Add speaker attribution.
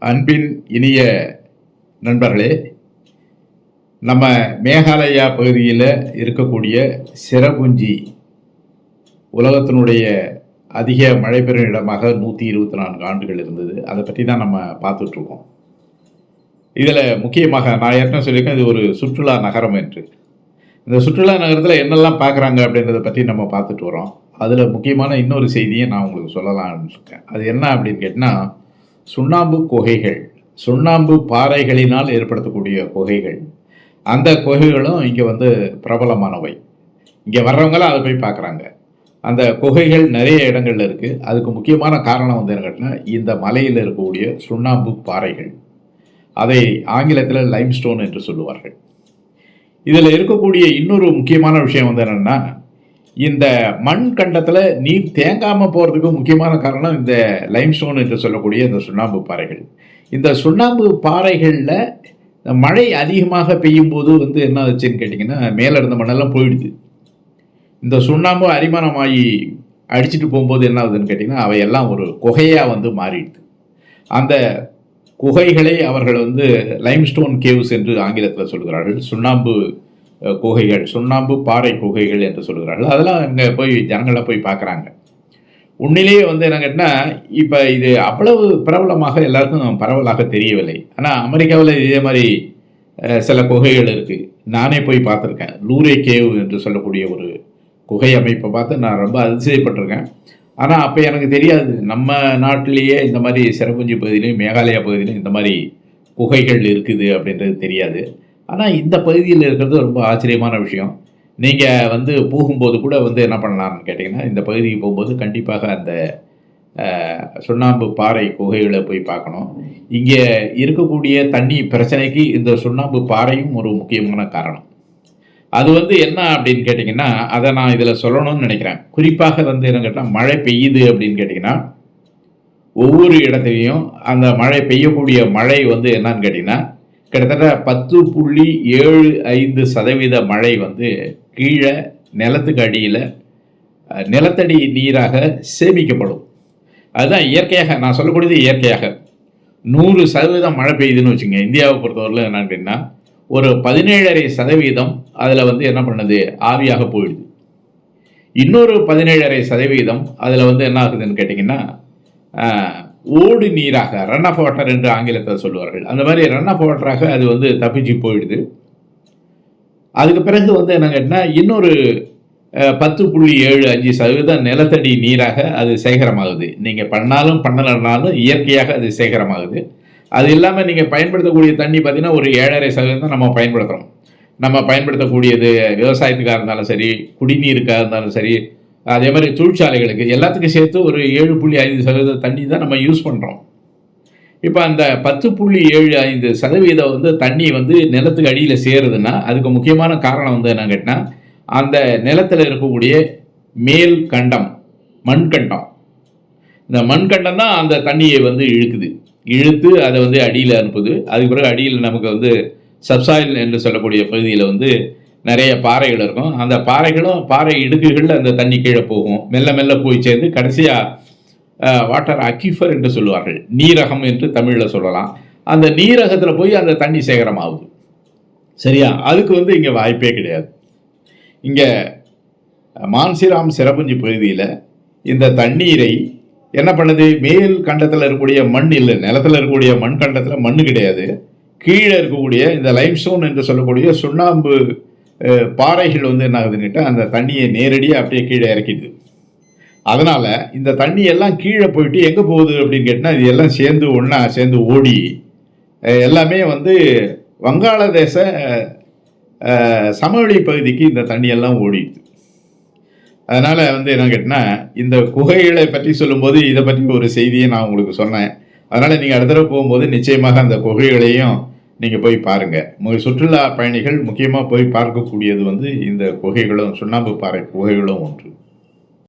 Speaker 1: அன்பின் இனிய நண்பர்களே, நம்ம மேகாலயா பகுதியில் இருக்கக்கூடிய சிரபுஞ்சி உலகத்தினுடைய அதிக மழை பெறும் இடமாக 124 ஆண்டுகள் இருந்தது. அதை பற்றி தான் நம்ம பார்த்துட்ருக்கோம். இதில் முக்கியமாக நான் ஏற்கனவே சொல்லியிருக்கேன், இது ஒரு சுற்றுலா நகரம் என்று. இந்த சுற்றுலா நகரத்தில் என்னெல்லாம் பார்க்குறாங்க அப்படின்றத பற்றி நம்ம பார்த்துட்டு வரோம். அதில் முக்கியமான இன்னொரு செய்தியை நான் உங்களுக்கு சொல்லலாம்னு இருக்கேன். அது என்ன அப்படின்னு கேட்டால், சுண்ணாம்பு குகைகள், சுண்ணாம்பு பாறைகளினால் ஏற்படுத்தக்கூடிய குகைகள். அந்த குகைகளும் இங்கே வந்து பிரபலமானவை. இங்கே வர்றவங்களாம் அதை போய் பார்க்குறாங்க. அந்த குகைகள் நிறைய இடங்கள்ல இருக்குது. அதுக்கு முக்கியமான காரணம் வந்து என்ன கேட்டால், இந்த மலையில் இருக்கக்கூடிய சுண்ணாம்பு பாறைகள். அதை ஆங்கிலத்தில் லைம்ஸ்டோன் என்று சொல்லுவார்கள். இதில் இருக்கக்கூடிய இன்னொரு முக்கியமான விஷயம் வந்து என்னென்னா, இந்த மண் கண்டத்தில் நீர் தேங்காமல் போகிறதுக்கு முக்கியமான காரணம் இந்த லைம்ஸ்டோன் என்று சொல்லக்கூடிய இந்த சுண்ணாம்பு பாறைகள். இந்த சுண்ணாம்பு பாறைகளில் மழை அதிகமாக பெய்யும் போது வந்து என்ன ஆச்சுன்னு கேட்டிங்கன்னா, மேலே இருந்த மண்ணெல்லாம் போயிடுது. இந்த சுண்ணாம்பு அரிமானமாகி அடிச்சுட்டு போகும்போது என்ன ஆகுதுன்னு கேட்டிங்கன்னா, அவையெல்லாம் ஒரு குகையாக வந்து மாறிடுது. அந்த குகைகளை அவர்கள் வந்து லைம்ஸ்டோன் கேவ்ஸ் என்று ஆங்கிலத்தில் சொல்கிறார்கள். சுண்ணாம்பு குகைகள், சுண்ணாம்பு பாறை குகைகள் என்று சொல்கிறார்கள். அதெல்லாம் இங்கே போய் ஜனங்கள்லாம் போய் பார்க்குறாங்க. உண்மையிலேயே வந்து என்ன கேட்டால், இப்போ இது அவ்வளவு பிரபலமாக எல்லாருக்கும் பரவலாக தெரியவில்லை. ஆனால் அமெரிக்காவில் இதே மாதிரி சில குகைகள் இருக்குது. நானே போய் பார்த்துருக்கேன். லூரே கேவ் என்று சொல்லக்கூடிய ஒரு குகை அமைப்பை பார்த்து நான் ரொம்ப அதிசயப்பட்டிருக்கேன். ஆனால் அப்போ எனக்கு தெரியாது, நம்ம நாட்டிலேயே இந்த மாதிரி சிரபுஞ்சி பகுதியிலையும் மேகாலயா பகுதியிலையும் இந்த மாதிரி குகைகள் இருக்குது அப்படின்றது தெரியாது. ஆனால் இந்த பகுதியில் இருக்கிறது ரொம்ப ஆச்சரியமான விஷயம். நீங்கள் வந்து போகும்போது கூட வந்து என்ன பண்ணலாம்னு கேட்டிங்கன்னா, இந்த பகுதிக்கு போகும்போது கண்டிப்பாக அந்த சுண்ணாம்பு பாறை குகைகளை போய் பார்க்கணும். இங்கே இருக்கக்கூடிய தண்ணி பிரச்சனைக்கு இந்த சுண்ணாம்பு பாறையும் ஒரு முக்கியமான காரணம். அது வந்து என்ன அப்படின்னு கேட்டிங்கன்னா, அதை நான் இதில் சொல்லணும்னு நினைக்கிறேன். குறிப்பாக வந்து என்ன கேட்டால், மழை பெய்யுது அப்படின்னு கேட்டிங்கன்னா, ஒவ்வொரு இடத்துலையும் அந்த மழை பெய்யக்கூடிய மழை வந்து என்னன்னு கேட்டிங்கன்னா, கிட்டத்தட்ட 10.75% மழை வந்து கீழே நிலத்துக்கு அடியில் நிலத்தடி நீராக சேமிக்கப்படும். அதுதான் இயற்கையாக, நான் சொல்லக்கூடியது இயற்கையாக. 100% மழை பெய்யுதுன்னு வச்சுங்க. இந்தியாவை பொறுத்தவரையில் என்னன்னு கேட்டிங்கன்னா, ஒரு 17.5% அதில் வந்து என்ன பண்ணுது, ஆவியாக போயிடுது. இன்னொரு 17.5% அதில் வந்து என்ன ஆகுதுன்னு கேட்டிங்கன்னா, ஓடு நீராக, ரன் ஆஃப் வாட்டர் என்று ஆங்கிலத்தில் சொல்லுவார்கள். அந்த மாதிரி ரன் ஆஃப் வாட்டராக அது வந்து தப்பிச்சு போயிடுது. அதுக்கு பிறகு வந்து என்ன கேட்டிங்கன்னா, இன்னொரு 10.75% நிலத்தடி நீராக அது சேகரமாகுது. நீங்கள் பண்ணாலும் பண்ணலைனாலும் இயற்கையாக அது சேகரமாகுது. அது இல்லாமல் நீங்கள் பயன்படுத்தக்கூடிய தண்ணி பார்த்திங்கன்னா, ஒரு 7.5% தான் நம்ம பயன்படுத்துகிறோம். நம்ம பயன்படுத்தக்கூடியது விவசாயத்துக்காக இருந்தாலும் சரி, குடிநீருக்காக இருந்தாலும் சரி, அதே மாதிரி தொழிற்சாலைகளுக்கு எல்லாத்துக்கும் சேர்த்து ஒரு 7.5% தண்ணி தான் நம்ம யூஸ் பண்ணுறோம். இப்போ அந்த 10.75% வந்து தண்ணி வந்து நிலத்துக்கு அடியில் சேருதுன்னா, அதுக்கு முக்கியமான காரணம் வந்து என்ன கேட்டால், அந்த நிலத்தில் இருக்கக்கூடிய மேல் கண்டம், மண்கண்டம். இந்த மண்கண்டம் தான் அந்த தண்ணியை வந்து இழுத்து அதை வந்து அடியில் அனுப்புது. அதுக்கு பிறகு அடியில் நமக்கு வந்து சப்சாயில் என்று சொல்லக்கூடிய பகுதியில் வந்து நிறைய பாறைகள் இருக்கும். அந்த பாறைகளும் பாறை இடுக்குகளில் அந்த தண்ணி கீழே போகும். மெல்ல மெல்ல போய் சேர்ந்து கடைசியாக வாட்டர் அக்யூஃபர் என்று சொல்லுவார்கள். நீரகம் என்று தமிழில் சொல்லலாம். அந்த நீரகத்தில் போய் அந்த தண்ணி சேகரமாகுது. சரியா? அதுக்கு வந்து இங்கே வாய்ப்பே கிடையாது. இங்கே மான்சிராம் சிரபுஞ்சி பகுதியில் இந்த தண்ணீரை என்ன பண்ணுது, மேல் கண்டத்தில் இருக்கக்கூடிய மண் இல்லை, நிலத்தில் இருக்கக்கூடிய மண் கண்டத்தில் மண் கிடையாது. கீழே இருக்கக்கூடிய இந்த லைம்ஸ்டோன் என்று சொல்லக்கூடிய சுண்ணாம்பு பாறைகள் வந்து என்ன ஆகுதுன்னு கேட்டால், அந்த தண்ணியை நேரடியாக அப்படியே கீழே இறக்கிடுது. அதனால் இந்த தண்ணி எல்லாம் கீழே போயிட்டு எங்கே போகுது அப்படின்னு கேட்டால், இது எல்லாம் சேர்ந்து ஒன்றா சேர்ந்து ஓடி எல்லாமே வந்து வங்காளதேச சமவெளி பகுதிக்கு இந்த தண்ணியெல்லாம் ஓடிடுது. அதனால் வந்து என்ன கேட்டால், இந்த குகைகளை பற்றி சொல்லும்போது இதை பற்றி ஒரு செய்தியை நான் உங்களுக்கு சொன்னேன். அதனால் நீங்கள் அடுத்த தடவை போகும்போது நிச்சயமாக அந்த குகைகளையும் நீங்கள் போய் பாருங்கள். சுற்றுலா பயணிகள் முக்கியமாக போய் பார்க்கக்கூடியது வந்து இந்த குகைகளும், சுண்ணாம்பு பாறை குகைகளும் ஒன்று.